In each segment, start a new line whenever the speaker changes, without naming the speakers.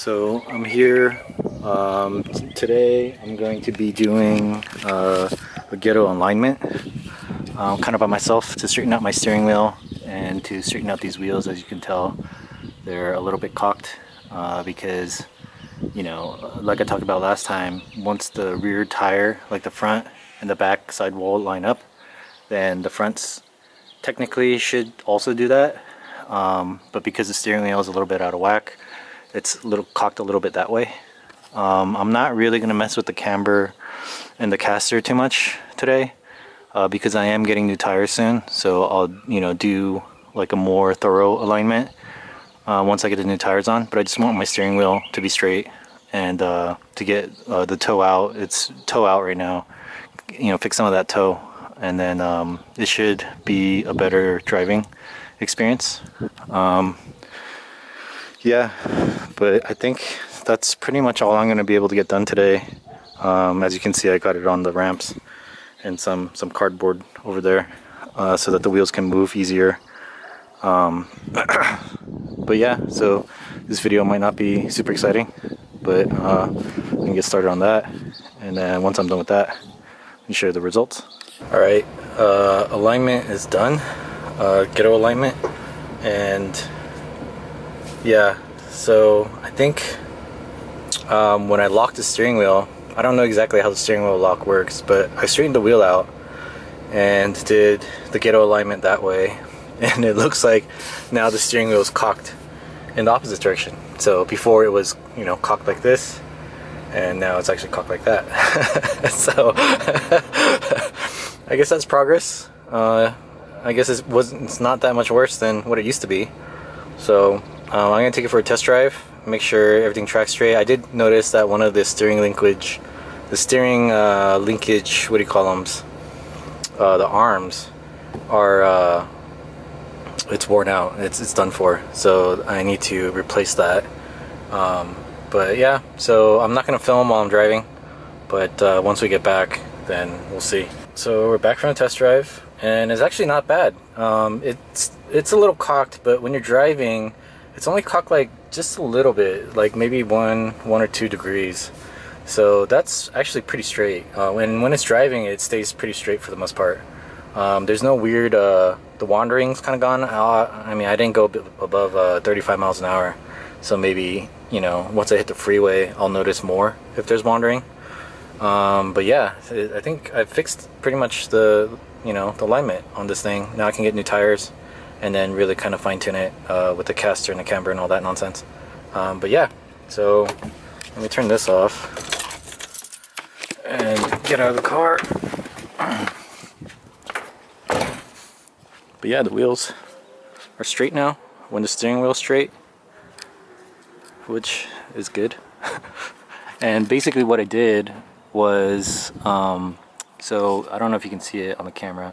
So I'm here. Today I'm going to be doing a Ghetto alignment kind of by myself to straighten out my steering wheel and to straighten out these wheels. As you can tell, they're a little bit cocked because, you know, like I talked about last time, once the rear tire, like the front and the back side wall line up, then the fronts technically should also do that. But because the steering wheel is a little bit out of whack, it's a little cocked a little bit that way. I'm not really going to mess with the camber and the caster too much today because I am getting new tires soon. So I'll, you know, do like a more thorough alignment once I get the new tires on. But I just want my steering wheel to be straight and to get the toe out. It's toe out right now. You know, fix some of that toe, and then it should be a better driving experience. Yeah, but I think that's pretty much all I'm going to be able to get done today. As you can see, I got it on the ramps and some cardboard over there so that the wheels can move easier. But yeah, so this video might not be super exciting, but we can get started on that, and then once I'm done with that, I'll share the results. Alright, alignment is done, Ghetto alignment, and yeah, so I think when I locked the steering wheel, I don't know exactly how the steering wheel lock works, but I straightened the wheel out and did the Ghetto alignment that way, and it looks like now the steering wheel is cocked in the opposite direction. So before it was, you know, cocked like this, and now it's actually cocked like that. So I guess that's progress. I guess it's not that much worse than what it used to be. So I'm gonna take it for a test drive, make sure everything tracks straight. I did notice that one of the steering linkage, what do you call them? The arms are, it's worn out. It's done for. So I need to replace that. But yeah, so I'm not gonna film while I'm driving. But once we get back, then we'll see. So we're back from the test drive, and it's actually not bad. It's a little cocked, but when you're driving, it's only cocked like just a little bit, like maybe one or 2 degrees. So that's actually pretty straight. When it's driving, it stays pretty straight for the most part. There's no weird, the wandering's kind of gone. I mean, I didn't go above 35 miles an hour. So maybe, you know, once I hit the freeway, I'll notice more if there's wandering. But yeah, I think I fixed pretty much the alignment on this thing. Now I can get new tires and then really kind of fine-tune it with the caster and the camber and all that nonsense. But yeah, so let me turn this off and get out of the car. But yeah, the wheels are straight now when the steering wheel's straight, which is good. And basically what I did was, so I don't know if you can see it on the camera,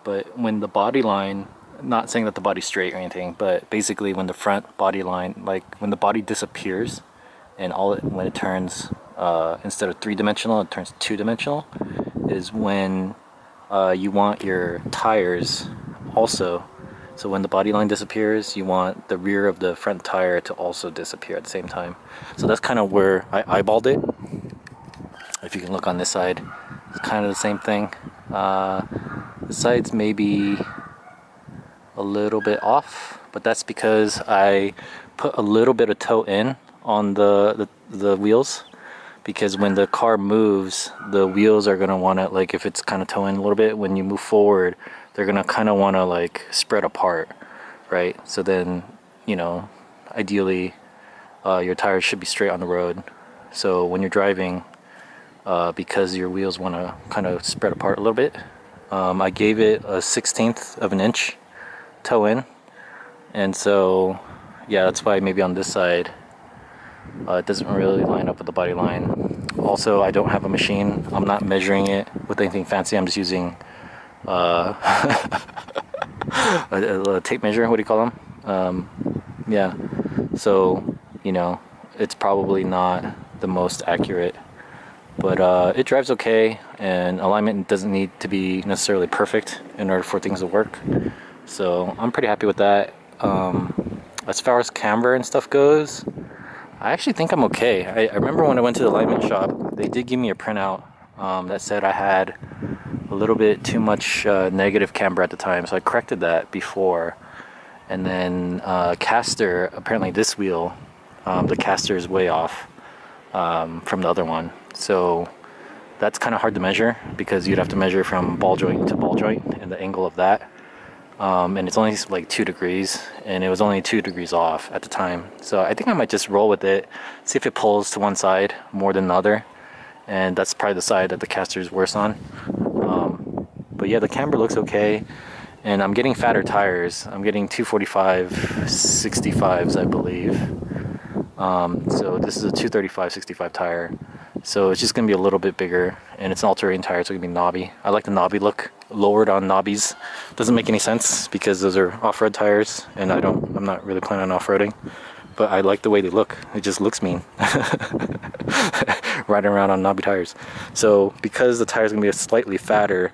but when the body line, not saying that the body's straight or anything, but basically when the front body line, like when the body disappears and when it turns, instead of 3-dimensional, it turns 2-dimensional, is when you want your tires also. So when the body line disappears, you want the rear of the front tire to also disappear at the same time. So that's kind of where I eyeballed it. If you can look on this side, it's kind of the same thing. The sides maybe a little bit off, but that's because I put a little bit of toe in on the wheels, because when the car moves, the wheels are gonna want to, like, if it's kind of toe in a little bit, when you move forward, they're gonna kind of want to like spread apart, right? So then, you know, ideally your tires should be straight on the road. So when you're driving, because your wheels want to kind of spread apart a little bit, I gave it a 1/16 of an inch toe in, and so yeah, that's why maybe on this side it doesn't really line up with the body line. Also, I don't have a machine. I'm not measuring it with anything fancy. I'm just using a tape measure. What do you call them? Yeah, so you know, it's probably not the most accurate, but it drives okay, and alignment doesn't need to be necessarily perfect in order for things to work. So I'm pretty happy with that. As far as camber and stuff goes, I actually think I'm okay. I remember when I went to the alignment shop, they did give me a printout that said I had a little bit too much negative camber at the time, so I corrected that before. And then caster, apparently this wheel, the caster is way off from the other one. So that's kind of hard to measure because you'd have to measure from ball joint to ball joint and the angle of that. And it's only like 2 degrees, and it was only 2 degrees off at the time. So I think I might just roll with it, see if it pulls to one side more than the other. And that's probably the side that the caster is worse on. But yeah, the camber looks okay. And I'm getting fatter tires. I'm getting 245 65s, I believe. So this is a 235 65 tire. So it's just going to be a little bit bigger, and it's an all-terrain tire, so it's going to be knobby. I like the knobby look, lowered on knobbies. Doesn't make any sense because those are off-road tires, and I'm not really planning on off-roading. But I like the way they look. It just looks mean. Riding around on knobby tires. So because the tire is going to be slightly fatter,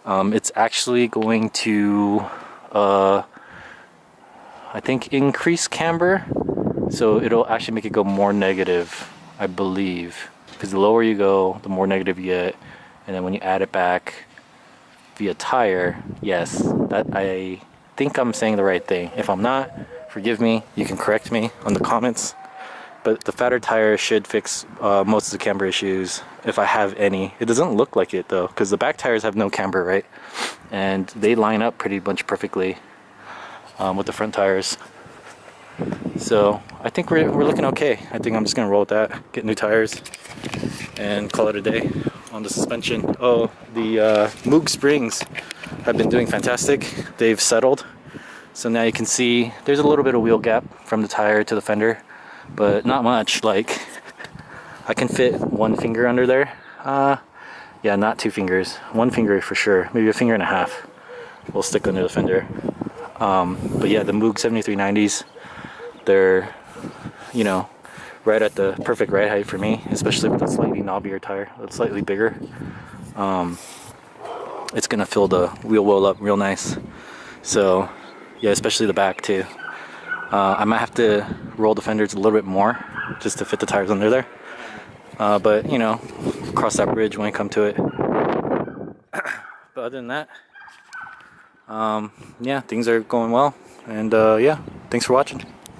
it's actually going to, I think, increase camber. So it'll actually make it go more negative, I believe. Because the lower you go, the more negative you get. And then when you add it back via tire, yes, that I think I'm saying the right thing. If I'm not, forgive me. You can correct me on the comments. But the fatter tire should fix most of the camber issues, if I have any. It doesn't look like it though, because the back tires have no camber, right? And they line up pretty much perfectly with the front tires. So I think we're looking okay. I think I'm just gonna roll with that, get new tires, and call it a day on the suspension. Oh, the Moog springs have been doing fantastic. They've settled. So now you can see there's a little bit of wheel gap from the tire to the fender, but not much. Like, I can fit one finger under there. Yeah, not 2 fingers. 1 finger for sure. Maybe a finger and a half will stick under the fender. But yeah, the Moog 7390s, they're, you know, right at the perfect ride height for me, especially with a slightly knobbier tire, that's slightly bigger. It's gonna fill the wheel well up real nice. So yeah, especially the back too. I might have to roll the fenders a little bit more just to fit the tires under there. But you know, cross that bridge when I come to it. But other than that, yeah, things are going well. And yeah, thanks for watching.